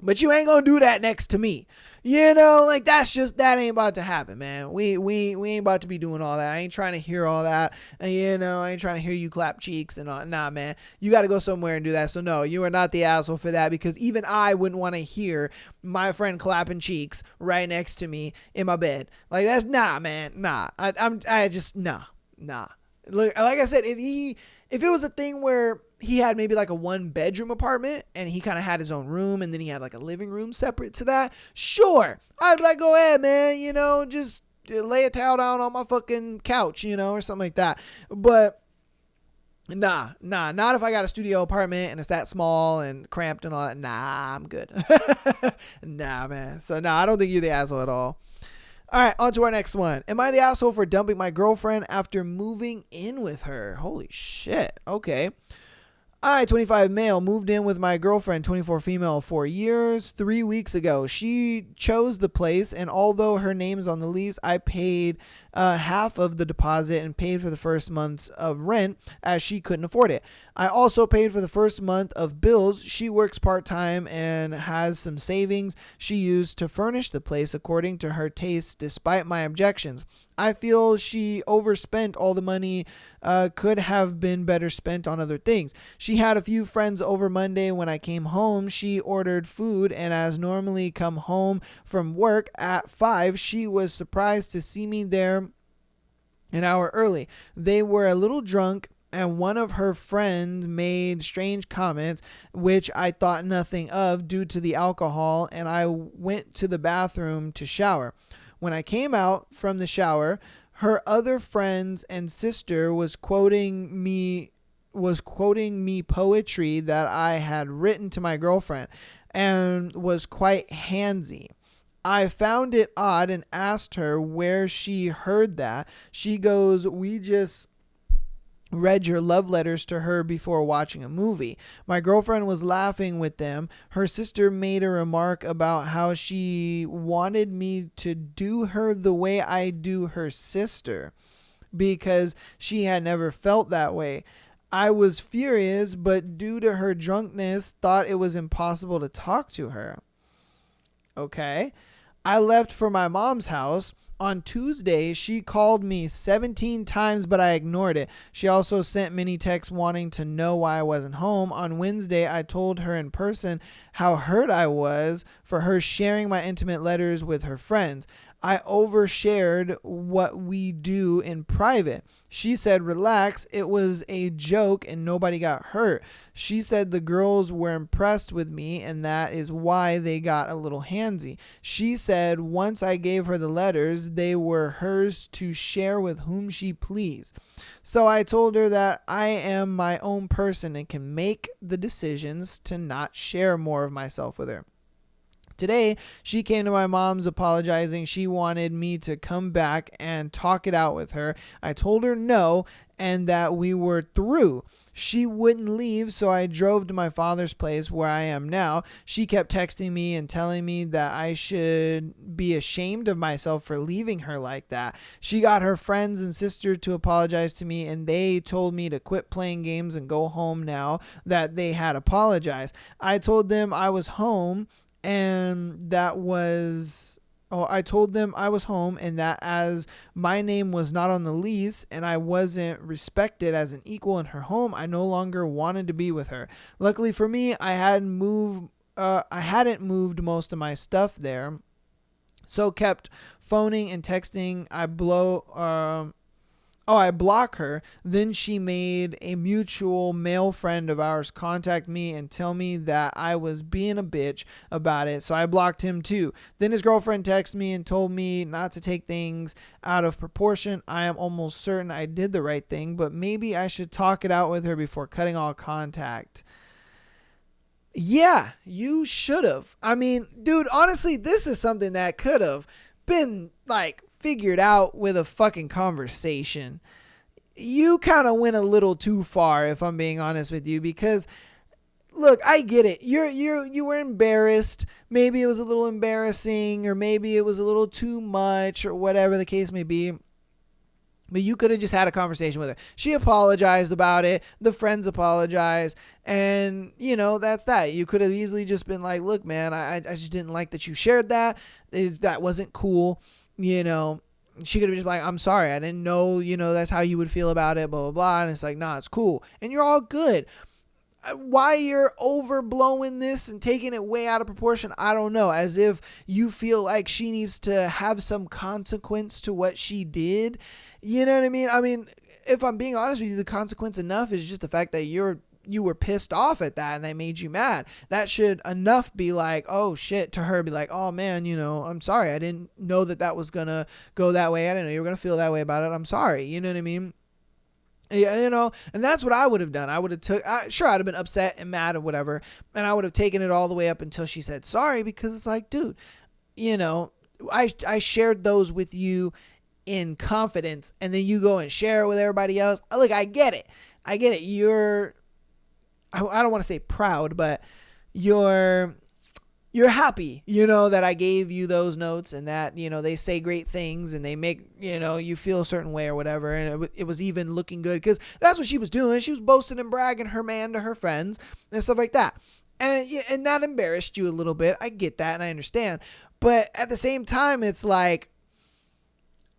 [SPEAKER 1] But you ain't gonna do that next to me. That ain't about to happen, man. We ain't about to be doing all that. I ain't trying to hear all that. I ain't trying to hear you clap cheeks and all. Nah, man. You got to go somewhere and do that. So no, you are not the asshole for that, because even I wouldn't want to hear my friend clapping cheeks right next to me in my bed. Like, that's nah, man. Nah. Nah. Look, like I said, if it was a thing where he had maybe like a 1-bedroom apartment and he kind of had his own room and then he had like a living room separate to that, sure, I'd like, go ahead, man, just lay a towel down on my fucking couch, or something like that. But nah, not if I got a studio apartment and it's that small and cramped and all that. Nah, I'm good. Nah, man. So I don't think you're the asshole at all. All right, on to our next one. Am I the asshole for dumping my girlfriend after moving in with her? Holy shit. Okay. I, 25 male, moved in with my girlfriend, 24 female, 4 years, 3 weeks ago. She chose the place, and although her name is on the lease, I paid half of the deposit and paid for the first month's of rent, as she couldn't afford it. I also paid for the first month of bills. She works part-time and has some savings she used to furnish the place according to her taste, despite my objections. I feel she overspent all the money, could have been better spent on other things. She had a few friends over Monday. When I came home, she ordered food, and as normally come home from work at 5, she was surprised to see me there an hour early. They were a little drunk, and one of her friends made strange comments, which I thought nothing of due to the alcohol, and I went to the bathroom to shower. When I came out from the shower, her other friends and sister was quoting me poetry that I had written to my girlfriend and was quite handsy. I found it odd and asked her where she heard that. She goes, "We just read your love letters to her before watching a movie." My girlfriend was laughing with them. Her sister made a remark about how she wanted me to do her the way I do her sister, because she had never felt that way. I was furious, but due to her drunkenness, thought it was impossible to talk to her. Okay. I left for my mom's house. On Tuesday, she called me 17 times, but I ignored it. She also sent many texts wanting to know why I wasn't home. On Wednesday, I told her in person how hurt I was for her sharing my intimate letters with her friends. I overshared what we do in private. She said, relax, it was a joke and nobody got hurt. She said the girls were impressed with me and that is why they got a little handsy. She said once I gave her the letters, they were hers to share with whom she pleased. So I told her that I am my own person and can make the decisions to not share more of myself with her. Today, she came to my mom's apologizing. She wanted me to come back and talk it out with her. I told her no and that we were through. She wouldn't leave, so I drove to my father's place where I am now. She kept texting me and telling me that I should be ashamed of myself for leaving her like that. She got her friends and sister to apologize to me, and they told me to quit playing games and go home now that they had apologized. I told them I was home and I told them I was home and that as my name was not on the lease and I wasn't respected as an equal in her home, I no longer wanted to be with her. Luckily for me, I hadn't moved most of my stuff there, so kept phoning and texting. I block her. Then she made a mutual male friend of ours contact me and tell me that I was being a bitch about it. So I blocked him too. Then his girlfriend texted me and told me not to take things out of proportion. I am almost certain I did the right thing, but maybe I should talk it out with her before cutting all contact. Yeah, you should have. I mean, dude, honestly, this is something that could have been like figured out with a fucking conversation. You kind of went a little too far, if I'm being honest with you, because look, I get it. You were embarrassed. Maybe it was a little embarrassing, or maybe it was a little too much, or whatever the case may be. But you could have just had a conversation with her. She apologized about it. The friends apologized. And, that's that. You could have easily just been like, look, man, I just didn't like that you shared that. That wasn't cool. She could have just like, I'm sorry. I didn't know, that's how you would feel about it, blah, blah, blah. And it's like, nah, it's cool. And you're all good. Why you're overblowing this and taking it way out of proportion, I don't know. As if you feel like she needs to have some consequence to what she did. You know what I mean? I mean, if I'm being honest with you, the consequence enough is just the fact that you were pissed off at that and that made you mad. That should enough be like, oh shit, to her, be like, oh man, I'm sorry. I didn't know that was gonna go that way. I didn't know you were gonna feel that way about it. I'm sorry. You know what I mean? Yeah, and that's what I would have done. I would have I'd have been upset and mad or whatever, and I would have taken it all the way up until she said sorry, because it's like, dude, I shared those with you in confidence, and then you go and share it with everybody else. Look, I get it. I don't want to say proud, but you're happy, that I gave you those notes and that, they say great things and they make, you feel a certain way or whatever. And it was even looking good, because that's what she was doing. She was boasting and bragging her man to her friends and stuff like that. And that embarrassed you a little bit. I get that and I understand. But at the same time, it's like,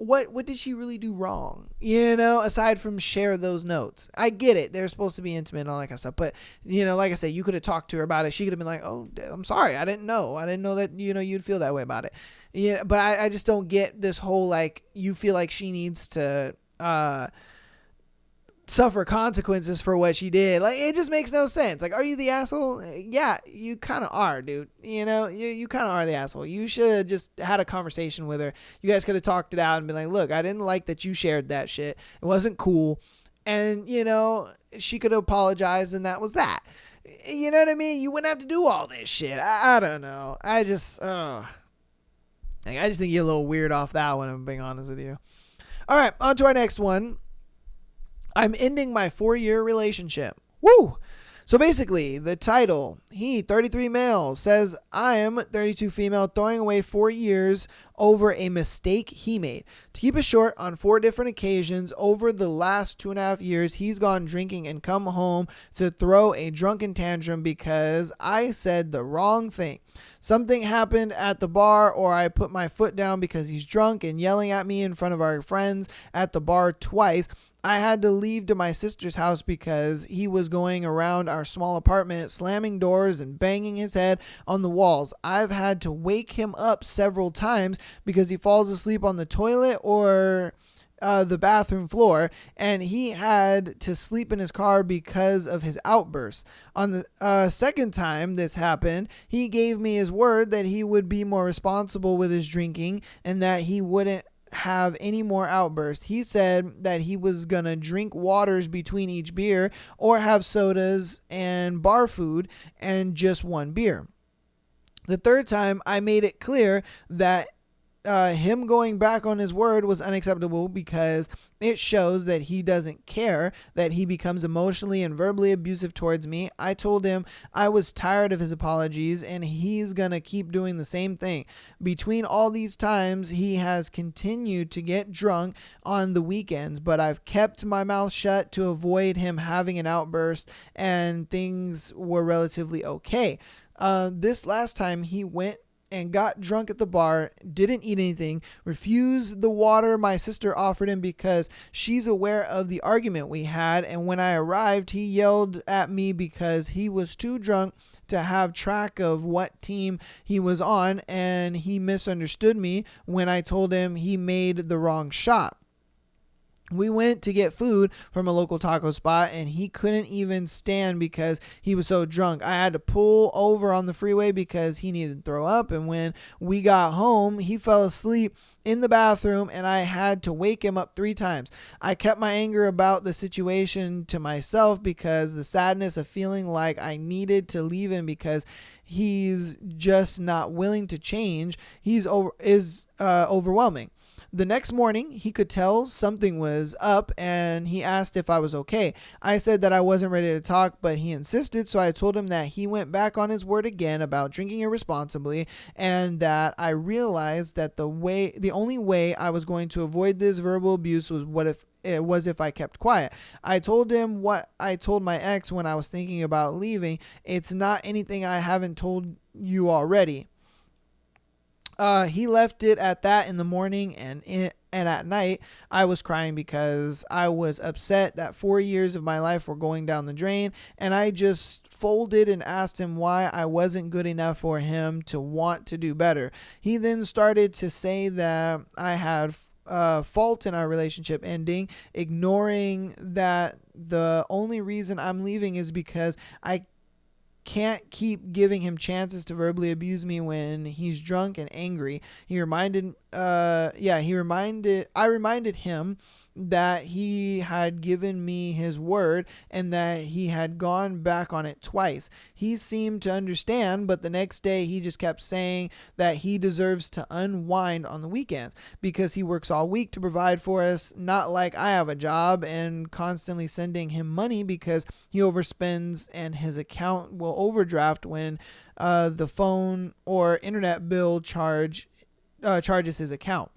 [SPEAKER 1] what did she really do wrong? Aside from share those notes. I get it. They're supposed to be intimate and all that kind of stuff. But, like I said, you could have talked to her about it. She could have been like, oh, I'm sorry. I didn't know. I didn't know that, you'd feel that way about it. Yeah. But I just don't get this whole, like, you feel like she needs to, suffer consequences for what she did. Like, it just makes no sense. Like, are you the asshole? Yeah, you kind of are, dude. You kind of are the asshole. You should have just had a conversation with her. You guys could have talked it out and been like, look, I didn't like that you shared that shit. It wasn't cool. And, she could have apologized, and that was that. You know what I mean? You wouldn't have to do all this shit. I don't know. I just think you're a little weird off that one, if I'm being honest with you. All right, on to our next one. I'm ending my 4-year relationship. Woo! So basically, the title, he, 33 male, says, I am 32 female, throwing away 4 years over a mistake he made. To keep it short, on 4 different occasions over the last 2.5 years, he's gone drinking and come home to throw a drunken tantrum because I said the wrong thing. Something happened at the bar, or I put my foot down because he's drunk and yelling at me in front of our friends at the bar twice. I had to leave to my sister's house because he was going around our small apartment, slamming doors and banging his head on the walls. I've had to wake him up several times because he falls asleep on the toilet or the bathroom floor, and he had to sleep in his car because of his outbursts. On the second time this happened, he gave me his word that he would be more responsible with his drinking and that he wouldn't have any more outbursts. He said that he was gonna drink waters between each beer or have sodas and bar food and just one beer. The third time, I made it clear that him going back on his word was unacceptable because it shows that he doesn't care, that he becomes emotionally and verbally abusive towards me. I told him I was tired of his apologies and he's gonna keep doing the same thing. Between all these times, he has continued to get drunk on the weekends, but I've kept my mouth shut to avoid him having an outburst, and things were relatively okay. This last time he went and got drunk at the bar, didn't eat anything, refused the water my sister offered him because she's aware of the argument we had, and when I arrived, he yelled at me because he was too drunk to have track of what team he was on, and he misunderstood me when I told him he made the wrong shot. We went to get food from a local taco spot and he couldn't even stand because he was so drunk. I had to pull over on the freeway because he needed to throw up, and when we got home, he fell asleep in the bathroom and I had to wake him up 3 times. I kept my anger about the situation to myself because the sadness of feeling like I needed to leave him because he's just not willing to change is overwhelming. The next morning, he could tell something was up and he asked if I was okay. I said that I wasn't ready to talk, but he insisted, so I told him that he went back on his word again about drinking irresponsibly, and that I realized that the only way I was going to avoid this verbal abuse was if I kept quiet. I told him what I told my ex when I was thinking about leaving. It's not anything I haven't told you already. He left it at that in the morning, and at night I was crying because I was upset that 4 years of my life were going down the drain, and I just folded and asked him why I wasn't good enough for him to want to do better. He then started to say that I had fault in our relationship ending, ignoring that the only reason I'm leaving is because I can't keep giving him chances to verbally abuse me when he's drunk and angry. I reminded him that he had given me his word and that he had gone back on it twice. He seemed to understand, but the next day he just kept saying that he deserves to unwind on the weekends because he works all week to provide for us, not like I have a job, and constantly sending him money because he overspends and his account will overdraft when the phone or internet bill charges his account.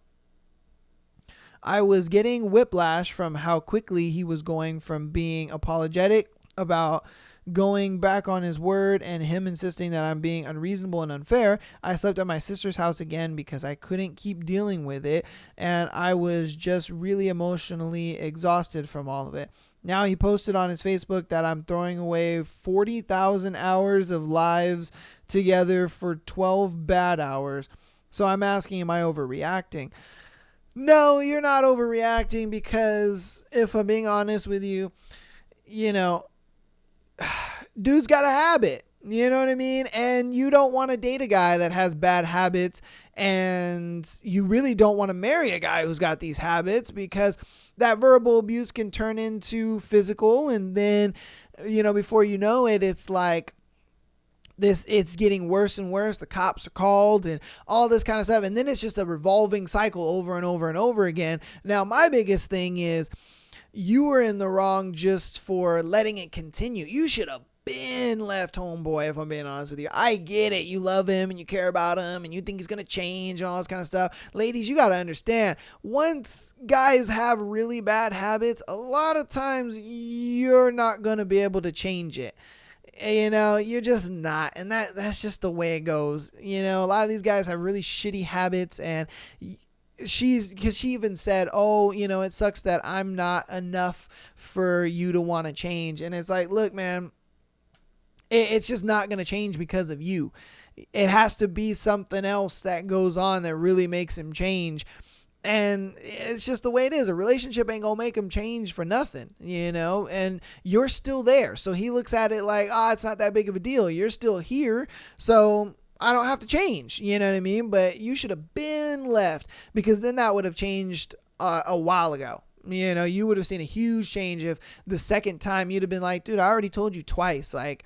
[SPEAKER 1] I was getting whiplash from how quickly he was going from being apologetic about going back on his word and him insisting that I'm being unreasonable and unfair. I slept at my sister's house again because I couldn't keep dealing with it, and I was just really emotionally exhausted from all of it. Now he posted on his Facebook that I'm throwing away 40,000 hours of lives together for 12 bad hours. So I'm asking, am I overreacting? No, you're not overreacting, because if I'm being honest with you, dude's got a habit. You know what I mean? And you don't want to date a guy that has bad habits, and you really don't want to marry a guy who's got these habits, because that verbal abuse can turn into physical, and then, before you know it, it's like it's getting worse and worse. The cops are called and all this kind of stuff. And then it's just a revolving cycle over and over and over again. Now, my biggest thing is you were in the wrong just for letting it continue. You should have been left, homeboy, if I'm being honest with you. I get it. You love him and you care about him and you think he's going to change and all this kind of stuff. Ladies, you got to understand, once guys have really bad habits, a lot of times you're not going to be able to change it. You know, you're just not. And that's just the way it goes. You know, a lot of these guys have really shitty habits, and because she even said, oh, you know, it sucks that I'm not enough for you to want to change. And it's like, look, man, it's just not going to change because of you. It has to be something else that goes on that really makes him change. And it's just the way it is. A relationship ain't going to make him change for nothing, you know, and you're still there. So he looks at it like, it's not that big of a deal. You're still here. So I don't have to change, you know what I mean? But you should have been left, because then that would have changed a while ago. You know, you would have seen a huge change if the second time you'd have been like, dude, I already told you twice. Like,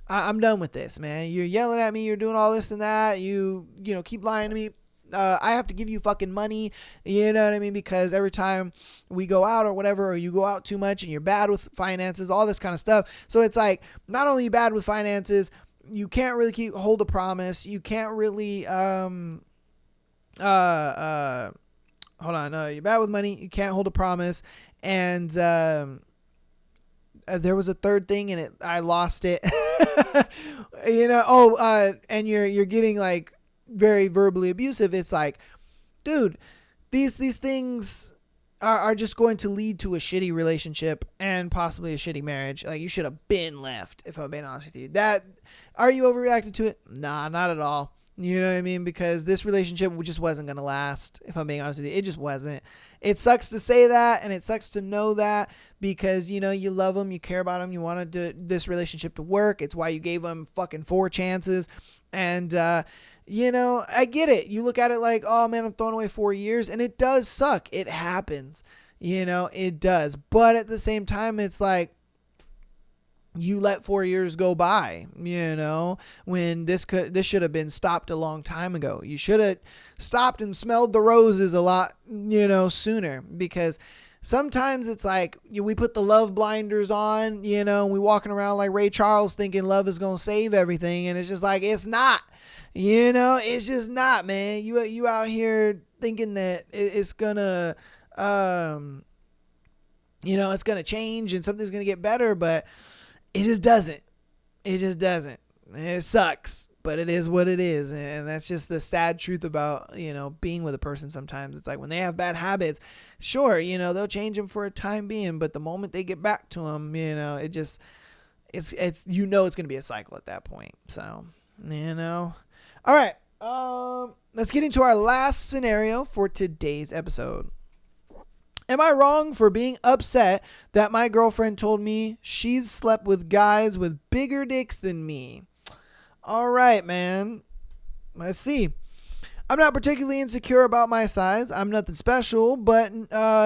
[SPEAKER 1] I'm done with this, man. You're yelling at me. You're doing all this and that. You know, keep lying to me. I have to give you fucking money. You know what I mean? Because every time we go out or whatever, or you go out too much and you're bad with finances, all this kind of stuff. So it's like, not only bad with finances, you can't really hold a promise. You can't really, hold on. No, you're bad with money. You can't hold a promise. And, there was a third thing and I lost it. You know, and you're getting like very verbally abusive. It's like, dude, these things are just going to lead to a shitty relationship and possibly a shitty marriage. Like, you should have been left, if I'm being honest with you. Are you overreacting to it? Nah, not at all. You know what I mean? Because this relationship just wasn't going to last, if I'm being honest with you. It just wasn't. It sucks to say that, and it sucks to know that, because, you know, you love him, you care about him, you wanted this relationship to work. It's why you gave him fucking 4 chances. And, you know, I get it. You look at it like, oh man, I'm throwing away 4 years, and it does suck. It happens. You know, it does. But at the same time, it's like, you let 4 years go by, you know, when this should have been stopped a long time ago. You should have stopped and smelled the roses a lot, you know, sooner, because sometimes it's like we put the love blinders on, you know, and we walking around like Ray Charles thinking love is going to save everything. And it's just like, it's not, you know, it's just not, man. You out here thinking that it's going to, you know, it's going to change and something's going to get better, but it just doesn't. It just doesn't. It sucks, but it is what it is. And that's just the sad truth about, you know, being with a person sometimes. It's like when they have bad habits, sure, you know, they'll change them for a time being, but the moment they get back to them, you know, it's you know, it's going to be a cycle at that point. So, you know. All right. Let's get into our last scenario for today's episode. Am I wrong for being upset that my girlfriend told me she's slept with guys with bigger dicks than me? All right, man. Let's see. I'm not particularly insecure about my size. I'm nothing special, but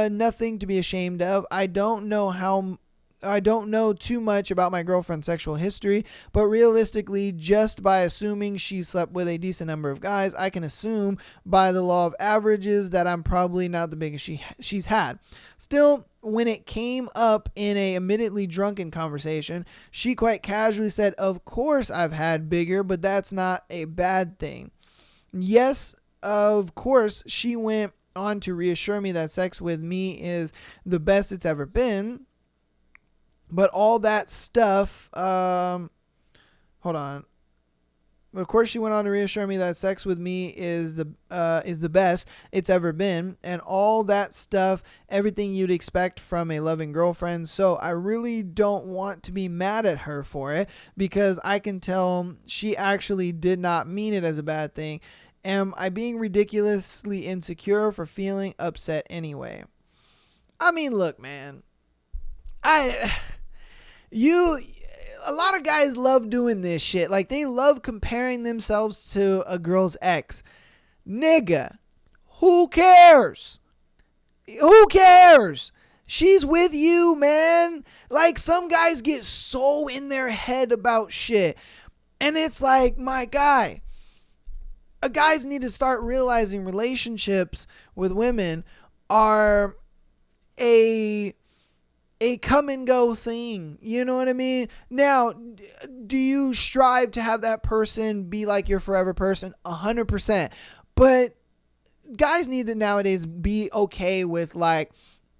[SPEAKER 1] nothing to be ashamed of. I don't know too much about my girlfriend's sexual history, but realistically, just by assuming she slept with a decent number of guys, I can assume by the law of averages that I'm probably not the biggest she's had. Still, when it came up in a admittedly drunken conversation, she quite casually said, "Of course I've had bigger, but that's not a bad thing." Yes, of course, she went on to reassure me that sex with me is the best it's ever been. But all that stuff, hold on. But of course, she went on to reassure me that sex with me is the best it's ever been, and all that stuff, everything you'd expect from a loving girlfriend. So I really don't want to be mad at her for it, because I can tell she actually did not mean it as a bad thing. Am I being ridiculously insecure for feeling upset anyway? I mean, look, man, a lot of guys love doing this shit. Like, they love comparing themselves to a girl's ex. Nigga, who cares? Who cares? She's with you, man. Like, some guys get so in their head about shit. And it's like, my guy, guys need to start realizing relationships with women are a come and go thing. You know what I mean? Now, do you strive to have that person be like your forever person? 100%. But guys need to nowadays be okay with like,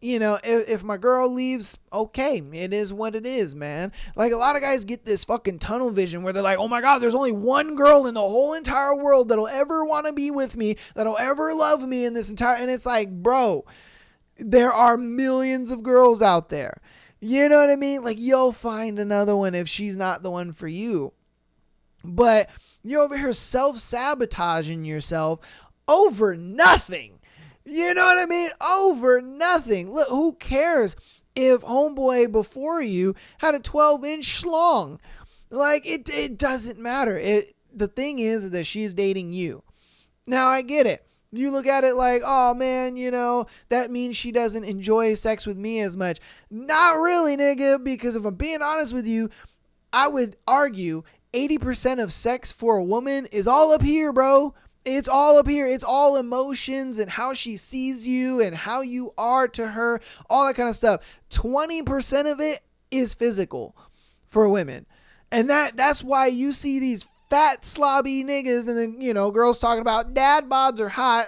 [SPEAKER 1] you know, if my girl leaves, okay, it is what it is, man. Like, a lot of guys get this fucking tunnel vision where they're like, oh my God, there's only one girl in the whole entire world that'll ever want to be with me, that'll ever love me in this entire, and it's like, bro, there are millions of girls out there. You know what I mean? Like, you'll find another one if she's not the one for you. But you're over here self-sabotaging yourself over nothing. You know what I mean? Over nothing. Look, who cares if homeboy before you had a 12-inch schlong? Like, it doesn't matter. The thing is that she's dating you. Now, I get it. You look at it like, oh man, you know, that means she doesn't enjoy sex with me as much. Not really, nigga, because if I'm being honest with you, I would argue 80% of sex for a woman is all up here, bro. It's all up here. It's all emotions and how she sees you and how you are to her, all that kind of stuff. 20% of it is physical for women. And that's why you see these fat slobby niggas and then, you know, girls talking about dad bods are hot.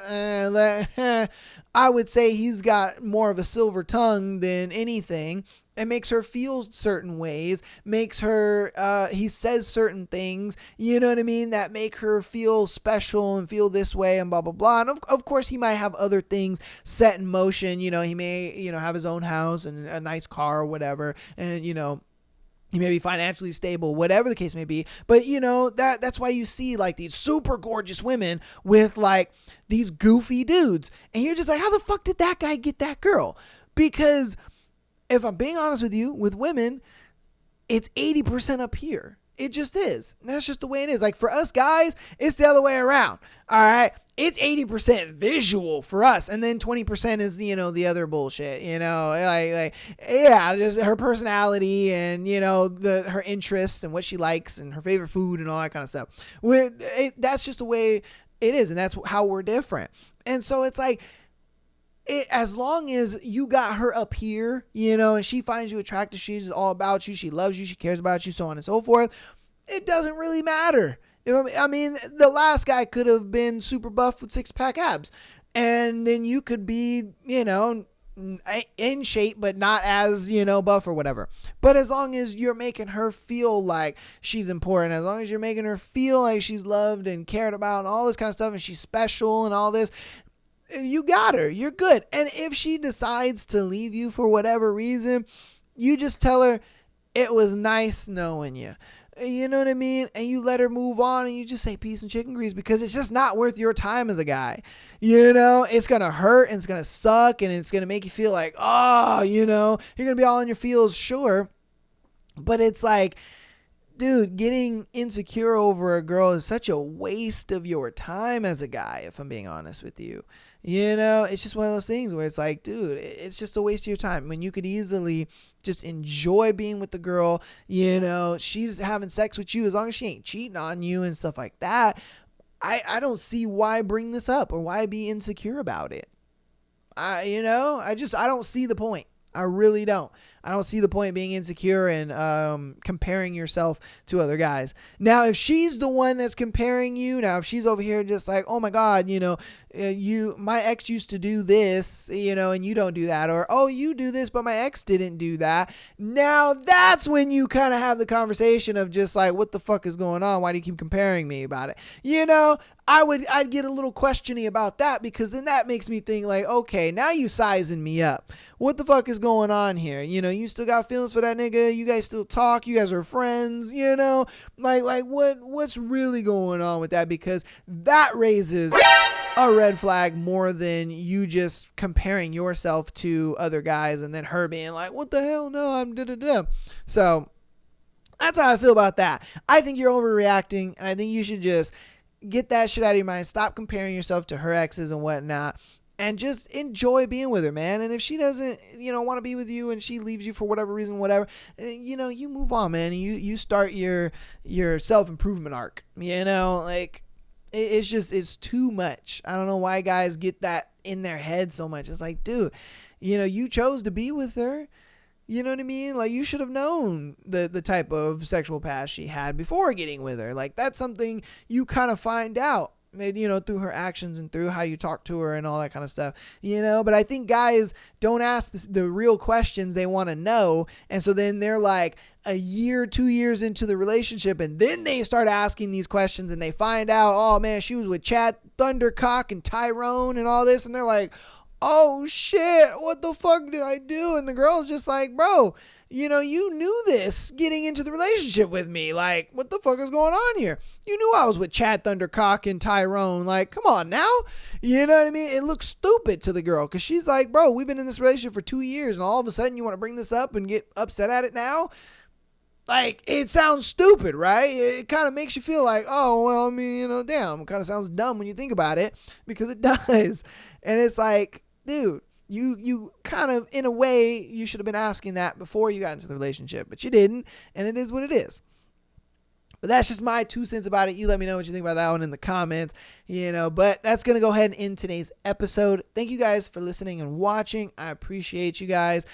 [SPEAKER 1] I would say he's got more of a silver tongue than anything. It makes her feel certain ways, makes her, he says certain things, you know what I mean, that make her feel special and feel this way and blah, blah, blah. And of course, he might have other things set in motion. You know, he may, you know, have his own house and a nice car or whatever. And, you know, he may be financially stable, whatever the case may be. But, you know, that's why you see like these super gorgeous women with like these goofy dudes. And you're just like, how the fuck did that guy get that girl? Because if I'm being honest with you, with women, it's 80% up here. It just is. That's just the way it is. Like, for us guys, it's the other way around. All right. It's 80% visual for us. And then 20% is, you know, the other bullshit, you know, like, yeah, just her personality and, you know, her interests and what she likes and her favorite food and all that kind of stuff. That's just the way it is. And that's how we're different. And so it's like, as long as you got her up here, you know, and she finds you attractive, she's all about you, she loves you, she cares about you, so on and so forth, it doesn't really matter. I mean, the last guy could have been super buff with 6-pack abs, and then you could be, you know, in shape, but not as, you know, buff or whatever. But as long as you're making her feel like she's important, as long as you're making her feel like she's loved and cared about and all this kind of stuff, and she's special and all this, you got her. You're good. And if she decides to leave you for whatever reason, you just tell her it was nice knowing you. You know what I mean? And you let her move on and you just say peace and chicken grease, because it's just not worth your time as a guy. You know, it's going to hurt and it's going to suck and it's going to make you feel like, oh, you know, you're going to be all in your feels, sure. But it's like, dude, getting insecure over a girl is such a waste of your time as a guy, if I'm being honest with you. You know, it's just one of those things where it's like, dude, it's just a waste of your time when you could easily just enjoy being with the girl. You know, she's having sex with you as long as she ain't cheating on you and stuff like that. I don't see why bring this up or why be insecure about it. I don't see the point. I really don't. I don't see the point being insecure and comparing yourself to other guys. Now, if she's the one that's comparing you, now if she's over here just like, oh my God, you know, my ex used to do this, you know, and you don't do that, or oh, you do this, but my ex didn't do that. Now that's when you kind of have the conversation of just like, what the fuck is going on? Why do you keep comparing me about it? You know, I'd get a little questiony about that, because then that makes me think like, okay, now you sizing me up. What the fuck is going on here? You know, you still got feelings for that nigga. You guys still talk. You guys are friends, you know, like what's really going on with that? Because that raises a red flag more than you just comparing yourself to other guys and then her being like, what the hell? No, I'm da-da-da. So that's how I feel about that. I think you're overreacting, and I think you should just get that shit out of your mind. Stop comparing yourself to her exes and whatnot, and just enjoy being with her, man. And if she doesn't, you know, want to be with you and she leaves you for whatever reason, whatever, you know, you move on, man. You start your self-improvement arc, you know, like it's too much. I don't know why guys get that in their head so much. It's like, dude, you know, you chose to be with her. You know what I mean? Like, you should have known the type of sexual past she had before getting with her. Like, that's something you kind of find out, you know, through her actions and through how you talk to her and all that kind of stuff, you know. But I think guys don't ask the real questions they want to know. And so then they're like a year, 2 years into the relationship, and then they start asking these questions and they find out, oh man, she was with Chad Thundercock and Tyrone and all this. And they're like, oh shit, what the fuck did I do? And the girl's just like, bro, you know, you knew this getting into the relationship with me. Like, what the fuck is going on here? You knew I was with Chad Thundercock and Tyrone. Like, come on now. You know what I mean? It looks stupid to the girl because she's like, bro, we've been in this relationship for 2 years and all of a sudden you want to bring this up and get upset at it now? Like, it sounds stupid, right? It kind of makes you feel like, oh, well, I mean, you know, damn, it kind of sounds dumb when you think about it, because it does. And it's like, dude, you kind of, in a way, you should have been asking that before you got into the relationship, but you didn't, and it is what it is. But that's just my 2 cents about it. You let me know what you think about that one in the comments, you know. But that's going to go ahead and end today's episode. Thank you guys for listening and watching. I appreciate you guys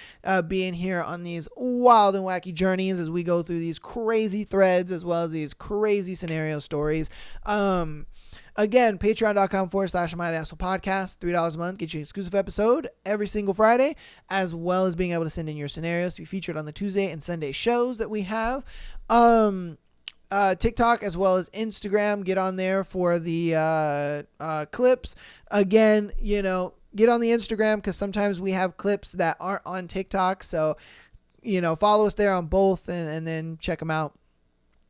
[SPEAKER 1] being here on these wild and wacky journeys as we go through these crazy threads as well as these crazy scenario stories. Again, patreon.com/Am I the Asshole Podcast. $3 a month. Get you an exclusive episode every single Friday, as well as being able to send in your scenarios to be featured on the Tuesday and Sunday shows that we have. TikTok as well as Instagram. Get on there for the clips. Again, you know, get on the Instagram because sometimes we have clips that aren't on TikTok. So, you know, follow us there on both and then check them out.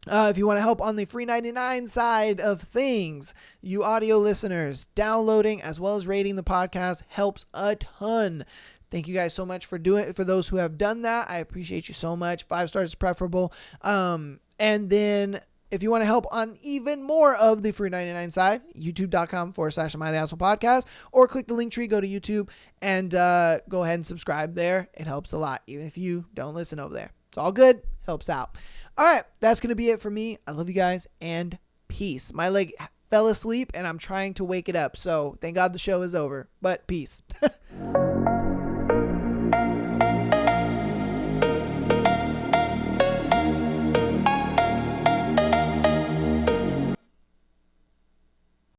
[SPEAKER 1] If you want to help on the free 99 side of things, you audio listeners, downloading as well as rating the podcast helps a ton. Thank you guys so much for doing it. For those who have done that, I appreciate you so much. 5 stars is preferable. And then if you want to help on even more of the free 99 side, youtube.com/Am I the Asshole Podcast, or click the link tree, go to YouTube and go ahead and subscribe there. It helps a lot, even if you don't listen over there. It's all good. Helps out. All right. That's going to be it for me. I love you guys and peace. My leg fell asleep and I'm trying to wake it up. So thank God the show is over, but peace.